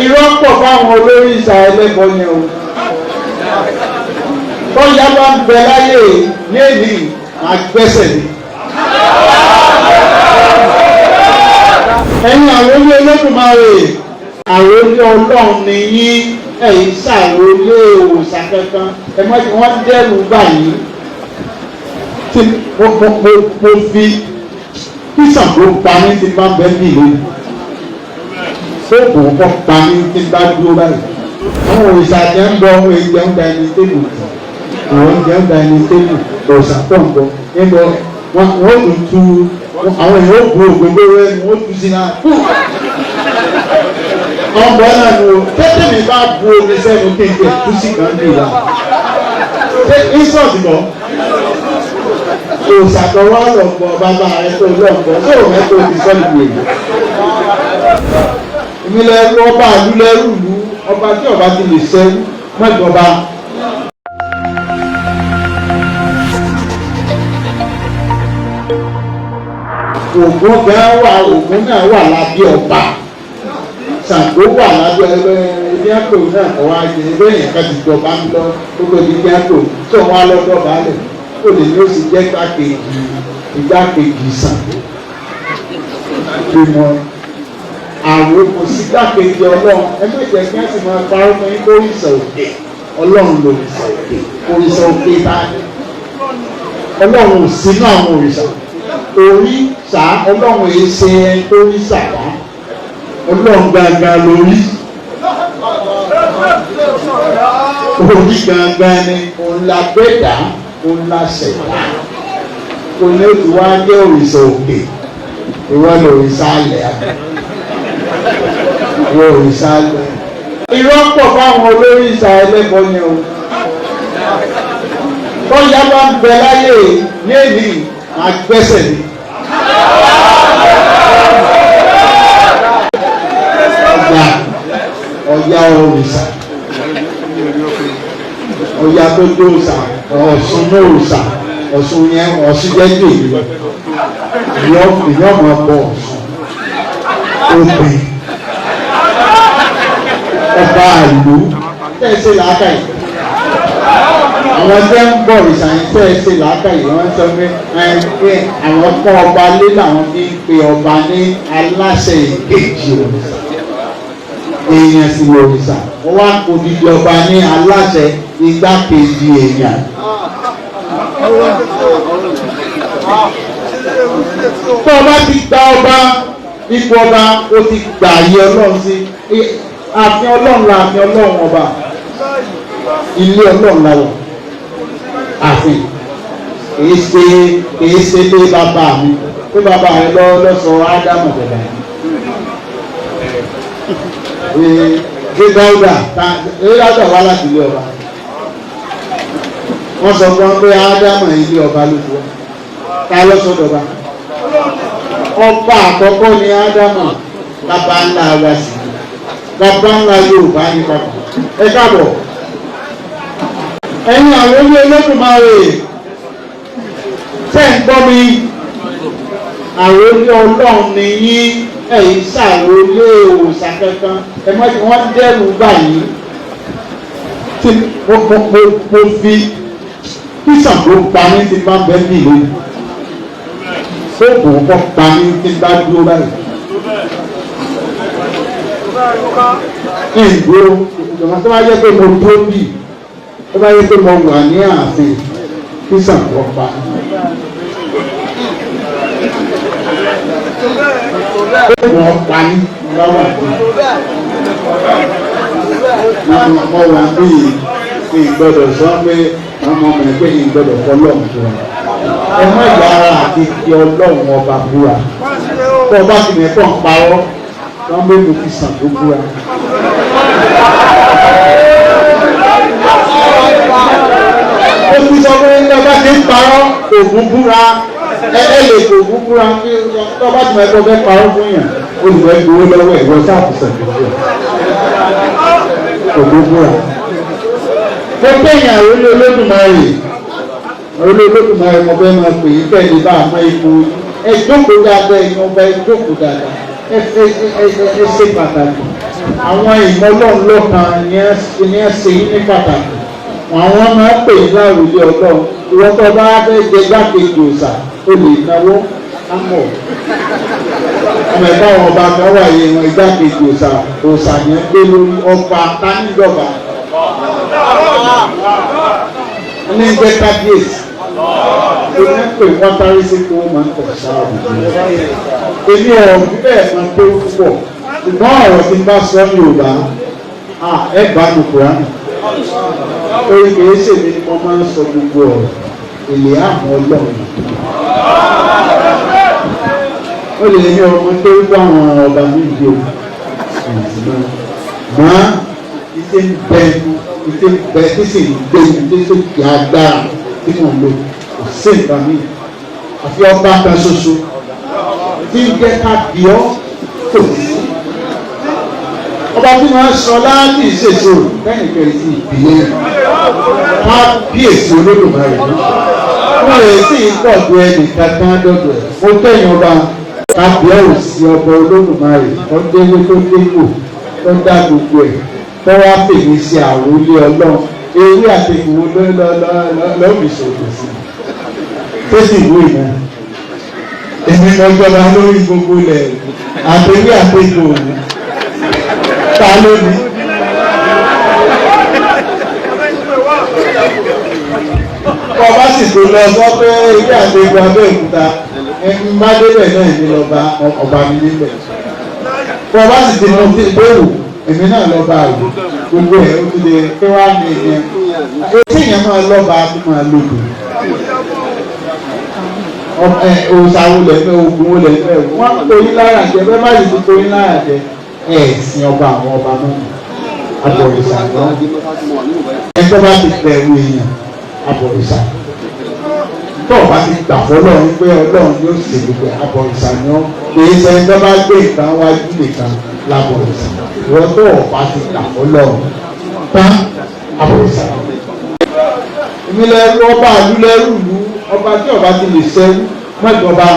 irọ́ pọ̀ fáwọn olórí ìsà ẹlẹ́bọ yẹn o. Tọ́yà bá ń bẹ láyé léèlì àgbẹ̀sẹ̀ ni. Ẹ̀yin àwọn olé Olódùmarè, àwọn olé Ọlọ́run ni yín, ẹ̀yin ṣàròlé òòṣà kankan, ẹ má jẹ́ wọ́n dẹ́rù báyìí. Tí mo fi kíṣàn tó pa ní ti bá bẹ́ẹ̀ bí ìlú. Sóòpù kọ́ pa ní ti bá dúró báyìí. Àwọn òòṣà jẹ́ ń bọ ohun ìjẹun da ẹni tébù. Àwọn ìjẹun da ẹni tébù òòṣà tó ń bọ. Níbo wọ́n tún tú àwọn èèyàn ó bu ògbógbó rẹ̀ ni wọ́n tú sí náà. Àwọn bọ̀ náà ni o, tẹ́tẹ́ mi bá bu omi sẹ́nu kéńké tú sí kan bí ìlà. Ṣé insult bọ̀? Òòṣà tó wá lọ̀pọ̀ bàbá rẹ̀ tó lọ̀pọ̀ tó rẹ̀ tó ti sọ́ọ̀lù èyí. Ìmìlẹ̀ ọba àlúlẹ́rù ìlú ọba tí ọba ti lè ṣẹ́rú mọ́jọba. Ògún gan wà, Ògún náà wà lábẹ́ ọba. Ṣàngó wà lábẹ́ ẹbí àpò náà kọ́ wá jẹ ẹgbẹ́ yẹn ká ti jọba ń lọ gbogbo ẹbí àpò tó wọn á lọ́dọ̀ balẹ̀. Ó lè ní ó sì jẹ́ igbákejì Ṣàngó. Ìmọ̀ àwọn kò sí igbákejì Ọlọ́run ẹgbẹ́ ìjẹ́ kí wọ́n sì máa parọ́ fún yín òrìṣà òkè Ọlọ́run lòrìṣà òkè òrìṣà òkè báyìí. Ọlọ́run ò sínú àwọn òrìṣà. Òrìṣà Ọlọ́run èyí ṣe ẹni tó rí ṣàdá. Ọlọ́run gangan lórí. Orí gangan ni òun la gbẹ̀dá, òun la ṣẹ̀dá. Òun ni ó ti wá jẹ́ òrìṣà òkè. Ìwọ ni òrìṣà alẹ̀ àbẹ̀. Ìwọ òrìṣà alẹ̀. Irọ́ pọ̀ fáwọn olórí ìsà ẹlẹ́bọ yẹn o. Tọ́yà bá ń bẹ láyé léèlì àgbẹ̀sẹ̀ ni. Ọ̀yà òrìṣà. Ọ̀yà tó dó òrìṣà. Ọ̀ṣun ní òrìṣà. Ọ̀ṣun yẹn Ọ̀ṣun jẹ́ gbèlú. Ìyá ọmọ ọkọ Ọ̀ṣun. Òpè. Ọba ìlú. Tẹ́ẹ̀sì làákà yìí. Àwọn tẹ́ ń bọ̀ òrìṣà yẹn tẹ́ẹ̀sì làákà yìí. Wọ́n sọ pé àwọn kọ́ ọba lé làwọn fi ń pe ọba ní aláṣẹ ìkejì òrìṣà. Èèyàn sì wọ òrìṣà. Wọ́n wá kó dídí ọba ní aláṣẹ igbákejì èèyàn. Tó ọba ti gba ọba ipò ọba ó ti gbà yí Ọlọ́run sí. Ààfin Ọlọ́run la ààfin Ọlọ́run ọba. Ilé Ọlọ́run la wọ̀. Ààfin. Kìí ṣe lé bàbá mi. Pé bàbá rẹ lọ́sọ̀ Ádámù bẹ̀rẹ̀. Ṣé Dáúdà wá láti ilé ọba? Wọ́n sọ fún wọn pé Ádámù ilé ọba ló fún wọn. Ta lọ́sọ̀dọ̀ ọba? Ọba àkọ́kọ́ ni Ádámù, bàbá ńlá wa sí. Bàbá ńlá Yorùbá ní papọ̀. Ẹ káàbọ̀. Ẹ̀yin àwọn olé Olódùmarè, ṣé ń gbọ́ mi? Àwọn olé Ọlọ́run ni yín, ẹ̀yin ṣàròlé òòṣà kankan, ẹ má jẹ́ wọ́n dẹ́rù báyìí. Tí mo fi kíṣàn tó pa ní ti bá bẹ́ẹ̀ bí ìlú. Sóòpù kọ́ pa ní ti bá dúró báyìí. Ìgbó ìjọba tó bá yẹ pé mo dúró bì, tó bá yẹ pé mo wà ní ààfin kíṣàn tó pa. Wọ́n pa ní lọ́wọ́ àti ọmọ wa bí ìgbọ́dọ̀ sọ pé ọmọ ọmọ ẹgbẹ́ ìgbọ́dọ̀ fọlọ́run tó wà. Ẹ má yára àti ti Ọlọ́run ọba búra. Tó ọba sì ní ẹ̀kọ́ ń parọ́, wọ́n gbé mi fi sàn tó búra. Ó ti sọ pé ọba ti ń parọ́ Ògún búra. Ẹ lè kó Ògún búra pé ọba tí mo ẹ̀kọ́ fẹ́ parọ́ fún yàn. Olùwẹ̀ gbowó lọ́wọ́ ẹ̀rọ sáàpù sàkóso. Ògún búra. Mo gbẹ̀yìn àwọn olé Olódùmarè. Olé Olódùmarè mo fẹ́ máa pè é kẹ́ni bá àmọ́ ipò ẹ jókòó dáadáa ẹ̀yin ọba ẹ jókòó dáadáa ẹ ṣe pàtàkì. àwọn ìmọ̀ ọlọ́run lọ́kàn ni ẹ ṣe yín ní pàtàkì àwọn máa ń pè ní láwùjọ ọlọ́run ìwọ́n tó bá fẹ́ jẹ gbákejì òòṣà ó lè náwó ámọ̀ ọmọ ẹ̀ka àwọn ọba kan wà yé wọn igbákejì òòṣà yẹn gbé lórí ọba táníjọba ní jẹ́ kábíyèsí ó ní pè wọ́n tárí sí pé wọ́n máa ń tẹ̀ sáà èmi ọ̀rọ̀ bíbẹ̀ máa tó púpọ̀ ṣùgbọ́n ọ̀rọ̀ tí n bá sọ ní Yorùbá ẹ bá mi Kùránì torí kìí ṣèmi ni mo máa ń sọ gbogbo ọ̀rọ̀ èlé àmọ́ Ọlọ́run ó lè ní ọmọ tó ń bá àwọn ọba méjì o máa ìṣe ń bẹ tí sì ń gbé ní tó kì í agbára tí mo lò kò sí nǹkan mi àfi ọba kan ṣoṣo tí ń jẹ́ ká bí ọ́ kò sí ọba tí wọ́n sọ láti ìṣèṣò lẹ́nìkan sí ìbílẹ̀ ká bí èsì Olódùmarè wọ́n lè sí ìpọ̀jù ẹnì kankan dọ́dọ̀ ẹ̀ mo tẹ̀yìn ọba ká bí ọ̀rọ̀ sí ọba Olódùmarè tó délé tó dépò tó dá gbogbo ẹ̀ tó wá fèmí sí àròlé Ọlọ́run ewé àtẹ̀kùwò lọ́ọ̀mì ṣòkò sí tó sì wú ìmọ̀ èmi mọ́jọba lórí gbogbo ilẹ̀ àtẹ̀wé àtẹ̀kùwò òun ta lónìí. Ọba sì tó lọ sọ pé ilé àtẹ̀kùwò Abẹ́òkúta ẹni má débẹ̀ náà èmi lọ́ba ọba mi níbẹ̀. Ọba sì ti mọ sí ìbéèrò èmi náà lọ́ba àgbò gbogbo ẹ̀ ó ti lè pé wá ní ìyẹn. Etí ìyẹn máa lọ́ba tó máa lòdù. Òòṣàwò lẹ́fẹ̀ẹ́ ogun ó lẹ́fẹ̀ẹ́ wọ́n torí lára jẹ bẹ́ẹ̀ má sì ti torí lára jẹ ẹ̀sìn ọba àwọn ọba náà abọ̀rìṣà náà ẹjọ́ bá ti bẹ̀rù èèyàn abọ̀rìṣà tó o bá ti gbà fọlọ́run pé Ọlọ́run yóò ṣe gbogbo abọ̀rìṣà náà èyí sọ ẹjọ́ bá gbé nǹkan wájú nìkan labọ̀rìṣà wọ́n tó o bá ti gbà fọlọ́run tán abọ̀rìṣà. ìmìlẹ̀ ọba àdúlẹ̀rù lu ọba tí ọba ti lè ṣẹ́rú mọ́jọba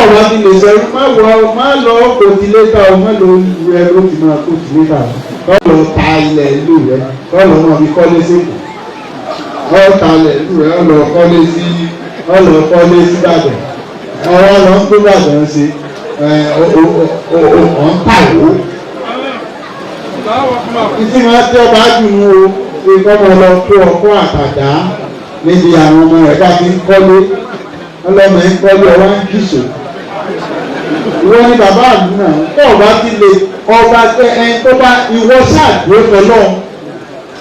ọba ti lè ṣẹ́rú má lọ kòtìlétà o má lọ ìlú rẹ ló ti máa kòtìlétà lọ ta ilẹ̀ ìlú rẹ lọ máa fi kọ́lé sèkò ta ilẹ̀ ìlú rẹ lọ kọ́lé sí Ìbàdàn ọwọ́ lọ ń tó Ìbàdàn ṣe ọ̀n tàwó ìsìn máa tẹ́ ọba dùnú o ìkọ́mọ lọ kó ọkọ́ àtàdá níbi àwọn ọmọ rẹ̀ bá ti ń kọ́lé ọlọ́mọ ń kọ́lé ọwọ́ ń kìsò ìwọ ni bàbá àlù náà tó ọba ti lè ọba tẹ ẹni tó bá ìwọ ṣáàdúró tọ́lọ́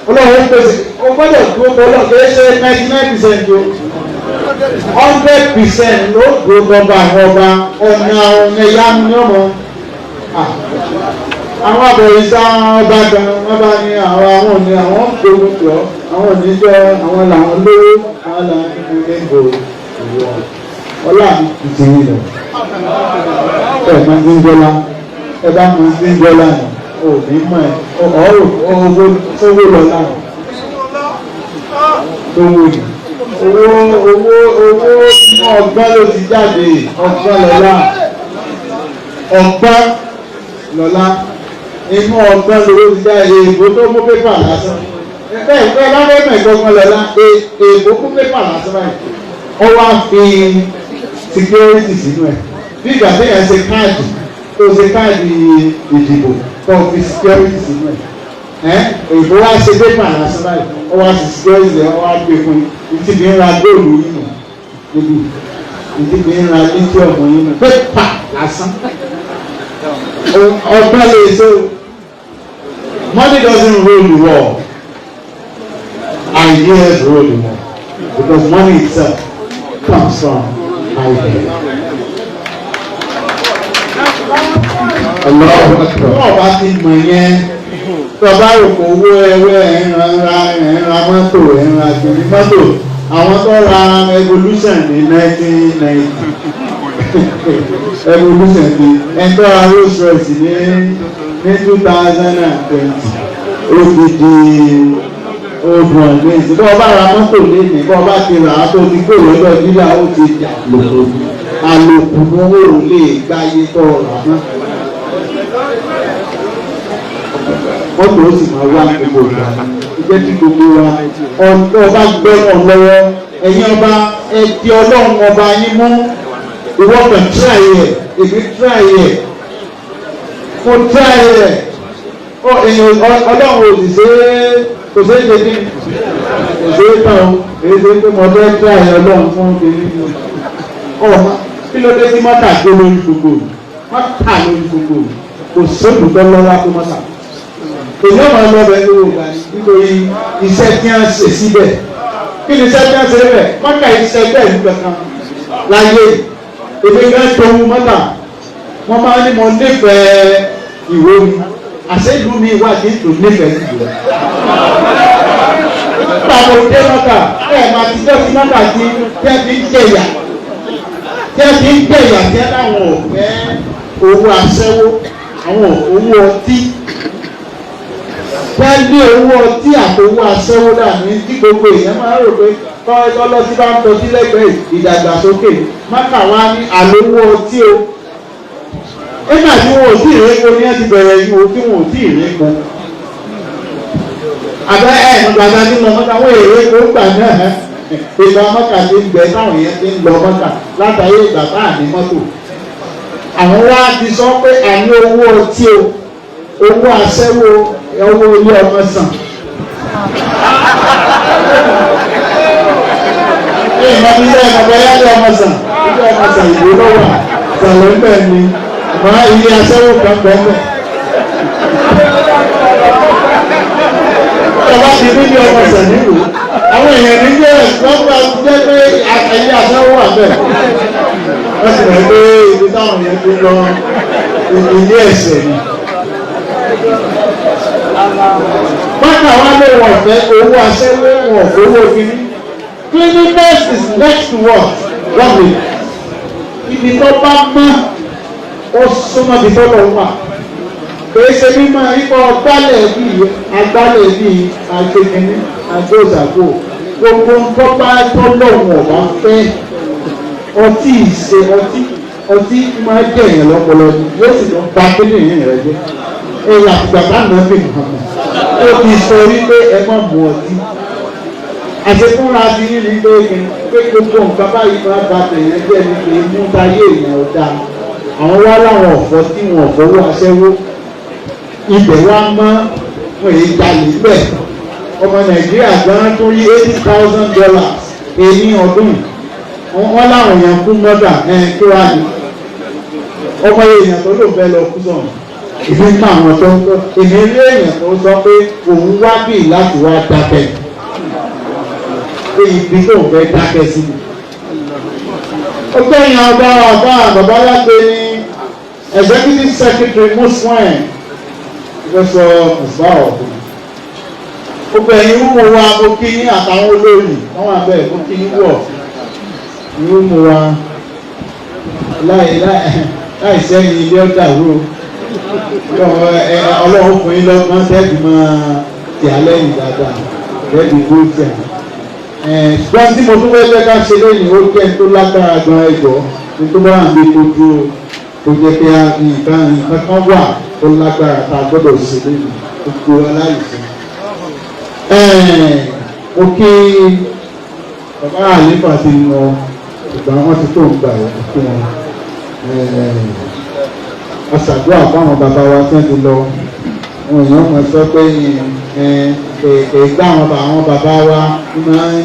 Ọlọ́run pèsè o gbọ́dọ̀ dúró tọ́lọ́ kì í ṣe 99% o 100% ló dúró tọ́ba àwọn ọba ọ̀nà ìyanu ní ọmọ àwọn àbọ̀rìṣà ọba gan wọ́n bá ní àwọn òní àwọn gbogbo jọ àwọn oníjọ àwọn làwọn lówó àwọn làwọn ilé ìbò ìwọ ọlá ìtìrì lọ ẹ máa ń gbọ́lá ẹ bá máa ń gbọ́lá ní òní mọ̀ ẹ ọ̀rọ̀ owó sówó lọ́la owó ni owó ọgbọ́n ló ti jáde ọgbọ́n lọ́la inú ọgbọ́n lówó ti dá èèbó tó mú pépà lásán bẹ́ẹ̀ bẹ́ẹ̀ bá fẹ́ mẹ́gbọ́gbọ́n lọ́la èèbó mú pépà lásán báyìí ó wá fi security sínú ẹ̀ bí ìgbà tí yẹn ṣe káàdì tó ṣe káàdì ìdìbò tó fi security sínú ẹ̀ èèbó wá ṣe pépà lásán báyìí ó wá ṣe security ẹ̀ ó wá gbé fún yín ìtì bí ń ra góòlù yín nù níbi ìtì bí ń ra lítíọ̀mù yín nù pépà lásán ọgbọ́n lè so money doesn't rule the world ideas rule the world because money itself comes from ideas. Wọ́n bá ti mọ̀ yẹn tọ́ba òkò owó ẹwẹ́ ẹ̀ńra mọ́tò ẹ̀ńra kìíní mọ́tò àwọn tó ra evolution ní 1990 evolution ní ẹ̀ńtọ́ ra Rolls Royce ní 2020 ó ti di oògùn ọ̀gbìn ìsìn bọ́ ọba ra mọ́tò lẹ́yìn bọ́ ọba ti rà á tó ti kó lọ́dọ̀ dídá ó ti dà àlòkù owó ò lè gbáyé tọ́ ọ̀rọ̀ náà. mọ́tò ó sì máa wá gbogbo ìgbà jẹ́ kí gbogbo wa ọba gbẹ́rọ̀ lọ́wọ́ ẹ̀yin ọba ẹ di ọlọ́run ọba yín mú ìwọ kan tíráì ẹ̀ èmi tíráì ẹ̀ mo tíráì ẹ̀ ọlọ́run ò sì ṣe é kò ṣe é ṣe kí kò ṣe é tán o èyí ṣe pé mo fẹ́ tíráì ọlọ́run fún kìíní ọ̀ma kí ló dé sí mọ́tà gbé lórí gbogbo mọ́tà lórí gbogbo kò sóòtútọ́ lọ́wọ́ tó mọ́tà èyí ọmọ ọlọ́bẹ̀ ló wò gbani nítorí iṣẹ́ tí wọ́n ṣe síbẹ̀ kí ni iṣẹ́ tí wọ́n ṣe bẹ̀ mọ́tà iṣẹ́ bẹ́ẹ̀ nígbà kan láyé èmi gan tó ń mọ́tà wọ́n máa ní mo nífẹ̀ẹ́ ìwé mi àṣẹ́jú mi wà ní ìtò nífẹ̀ẹ́ ìwé nígbà mo dé mọ́tà máa ti jọ́ sí mọ́tà tí wọ́n fi ń jẹ̀yà tí wọ́n fi ń jẹ̀yà tí wọ́n láwọn ò fẹ́ owó aṣẹ́wó àwọn owó ọtí wọ́n ní owó ọtí àtòwó aṣẹ́wó dàní tí gbogbo èèyàn máa ń rò pé tọ́lọ́sí bá ń tọ́jú lẹ́gbẹ̀ẹ́ ìdàgbàsókè mákà wá ní àlówó ọtí o nígbà tí wọn ò tí ì répo ní ẹ ti bẹ̀rẹ̀ yìí o tí wọn ò tí ì répo àbẹ́ nígbàgbà nínú ọmọdé àwọn èrè kó gbà náà ìgbà mọ́kà ti ń gbẹ táwọn èèyàn ti ń lọ mọ́kà látàrí ìgbà tá à ní mọ́tò àwọn wá ti sọ pé àní owó ọtí o owó aṣẹ́wó owó ilé ọmọ sàn. ìmọ̀ ilé ọmọ bẹ́ẹ̀ ilé ọmọ sàn ìlú lọ́wọ́ sàlẹ̀ ńbẹ̀ ni àmọ́ ilé aṣẹ́wó kan bẹ́ẹ̀ ọba ti ní ilé ọmọ sàn nílùú àwọn èèyàn ní ilé ẹ̀sìnkọ́gbà jẹ́ pé ilé aṣẹ́wó wà bẹ́ẹ̀ wọ́n sì rẹ̀ pé ibi táwọn èèyàn ti lọ ilé ẹ̀sẹ̀ ni. bákan wá ló wọ̀ fẹ́ owó aṣẹ́wó wọ̀ owó kìíní cleanliness is next to what lovely ibi tó bá mọ́ ó súnmọ́ ibi tó lọ wà kìí ṣe mímọ́ ikọ̀ agbálẹ̀ bíi agbègbè agbóòsàgbò gbogbo nǹkan bá tó lọ́wọ́ ọ̀bá fẹ́ ọtí ìṣe ọtí máa jẹ̀yàn lọ́pọ̀lọ́ yóò sì lọ bá kíndìnrín rẹ̀ jẹ́ ẹ̀yà àtìgbàgbà náà fi hàn ó ti sọ wípé ẹ má mu ọtí àṣekúnra ti ní ní pé gbogbo nǹkan báyìí máa ba tẹ̀yẹ́ jẹ́ ní pé mú táyé èèyàn ọ̀dà àwọn wá láwọn ọ̀fọ́ tí wọn ọ̀fọ́wọ́ aṣẹ́wó ibẹ̀ wá mọ́ wọn èyí jalè bẹ́ẹ̀ ọmọ nàìjíríà gan tó rí $80,000 èyí ọdún wọn láwọn èèyàn kú mọ́dà kí wá ní ọmọ èèyàn tó lò fẹ́ lọ kú sọ̀rọ̀ ìfi ń bá àwọn tó ń tọ́ èmi rí èèyàn tó sọ pé òun wá bì láti wá dákẹ́ pé ibi tó ń fẹ́ dákẹ́ sí mi. ó gbẹ̀yìn ọba bàbá alágbé ní executive secretary muslim ìfẹsọ ọ̀sán ọ̀gbìn. ó gbẹ̀yìn wúwo wa mo kí ní àtàwọn olórí wọ́n wà bẹ́ẹ̀ mo kí ní wọ̀ ní wúwo wa láì sẹ́yìn ilé ọ̀dà wúro ọlọ́run fún yín lọ́gbọ́n tẹ́ẹ̀dì máa tì á lẹ́yìn dáadáa tẹ́ẹ̀dì kó tì á. ṣùgbọ́n tí mo tún fẹ́ jẹ́ ká ṣe lẹ́yìn ó jẹ́ tó lágbára gan ẹjọ́ ní tó bá wà ní ojú tó jẹ́ pé nǹkan kan wà tó lágbára tá a gbọ́dọ̀ ṣe lẹ́yìn gbogbo aláìsàn. mo kí bàbá àlefa ti lọ ìgbà wọn ti tó ń gbà fún wọn. aṣàdúrà fáwọn bàbá wa tí wọ́n ti lọ wọn èèyàn mọ̀ sọ pé ìgbà àwọn bàbá wa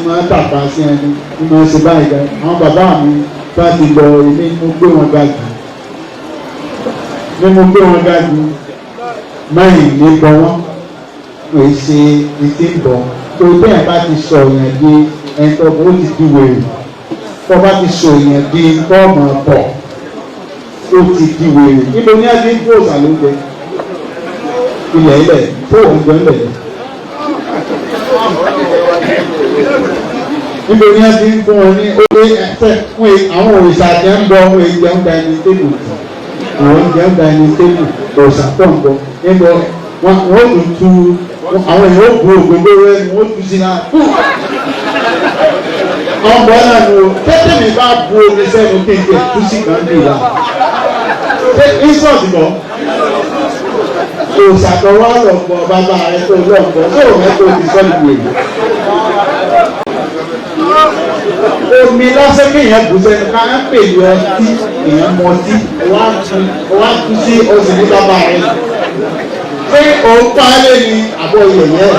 máa tàpá sí ẹni ní máa ṣe báyìí gan àwọn bàbá mi bá ti lọ ilé mo gbé wọn ga jù máyì ní bọ wọn kò ṣe ìdí ń bọ tó bẹ́ẹ̀ bá ti sọ yẹn di ẹ̀ńtọ́ bó ti di wèrè tó bá ti sọ yẹn di fọ́ọ̀mù ọ̀pọ̀ ó ti di wèrè níbo ní ẹbí ń kó ìsàlóúnjẹ ilẹ̀ fóònù gbẹ́ńbẹ̀ níbo ní ẹbí ń fún wọn ní orí ẹsẹ̀ fún àwọn òrìṣà jẹ́ ń bọ ohun ìjẹun dání tébù àwọn ìjẹun dání tébù òrìṣà pọ̀ ń bọ níbo wọ́n tún tú àwọn èèyàn ó bu ògbógbó rẹ̀ ni wọ́n tú sí náà ọ̀bọ̀ náà ni o tẹ́tẹ́ mi bá bu omi sẹ́nu kéńké tú sí kan bí ìlà ìsọ̀tì bọ̀ òṣàtọ̀wọ́ ọ̀pọ̀ bàbá rẹ̀ tó lọ́pọ̀ tó mẹ́tò ti sọ́dún èyí. Omi lásán kéèyàn bù sẹ́nu ká ń pè ní ọtí èèyàn mọ ọtí wá tú sí ọsìn ní bàbá rẹ̀. Ṣé òun pálẹ̀ ni àbọ̀ yẹ̀yẹ́?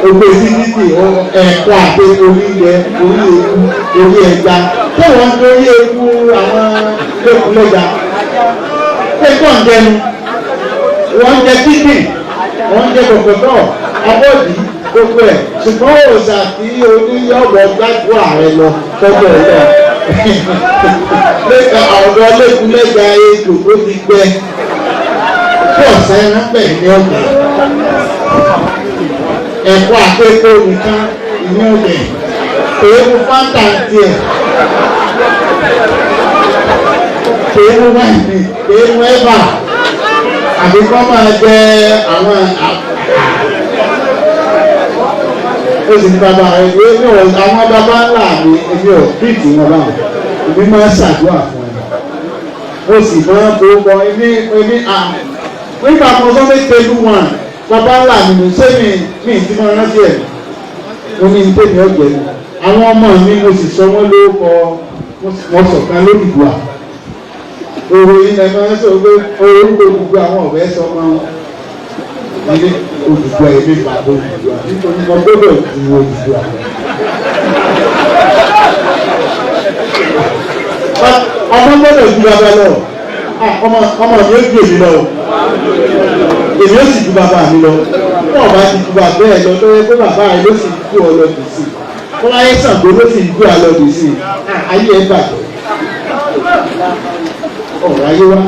Ògbè sí títì ẹ̀kọ́ àti orílẹ̀ orí eku orí ẹja tó wọ́n tó orí eku àwọn lẹ́kùnlẹ́jà ẹ̀kọ́ ń jẹnu wọ́n jẹ kíkì wọ́n jẹ kọ̀kọ̀tọ̀ abọ́dì gbogbo ẹ̀ ṣùgbọ́n òòṣà tí oníyọ̀bọ̀ gbàgbọ́ ààrẹ lọ tọ́jú ẹ̀ lọ lẹ́ka ọ̀dọ́ lẹ́kùnlẹ́jà ejò tó ti gbẹ tí ọ̀sẹ̀ ránpẹ̀ ní ọ̀gbẹ̀ ẹ̀kọ́ àpékò nìkan ìní ọ̀gbẹ̀ èémú fáńtà tiẹ̀ èémú wáìnì èémú ẹ̀bà àbí kọ́ máa jẹ àwọn ó sì ní bàbá rẹ̀ pé àwọn bàbá ńlá mi èmi ò bíìtì wọn báwọn èmi máa ń ṣàdúrà fún ẹ ó sì máa ń gbowó èmi nígbà kan tó fẹ́ tẹ́lú wọn bàbá ńlá mi ló ṣé mi ti máa rántí ẹ̀ mo ní tèmi ọ̀jẹ̀ mi àwọn ọmọ mi mo sì sọ wọ́n lórúkọ wọn sọ̀kan lódìgbò òwò ilẹ̀ máa ń sọ pé orúkọ gbogbo àwọn ọ̀rẹ́ sọ máa ń ilé Odùduwà èmi bàbá Odùduwà nítorí mo gbọ́dọ̀ ju Odùduwà. Ọmọ gbọ́dọ̀ ju bàbá lọ ọmọ mi ó ju èmi lọ èmi ó sì ju bàbá mi lọ bí ọba ti ju bàbá ẹ lọ tó yẹ pé bàbá rẹ ló sì ju ọ lọ dì sí i láyé Ṣàngó ló sì ju ọ lọ dì sí i ayé ẹ bàjẹ́ ọ̀rọ̀ ayé wa.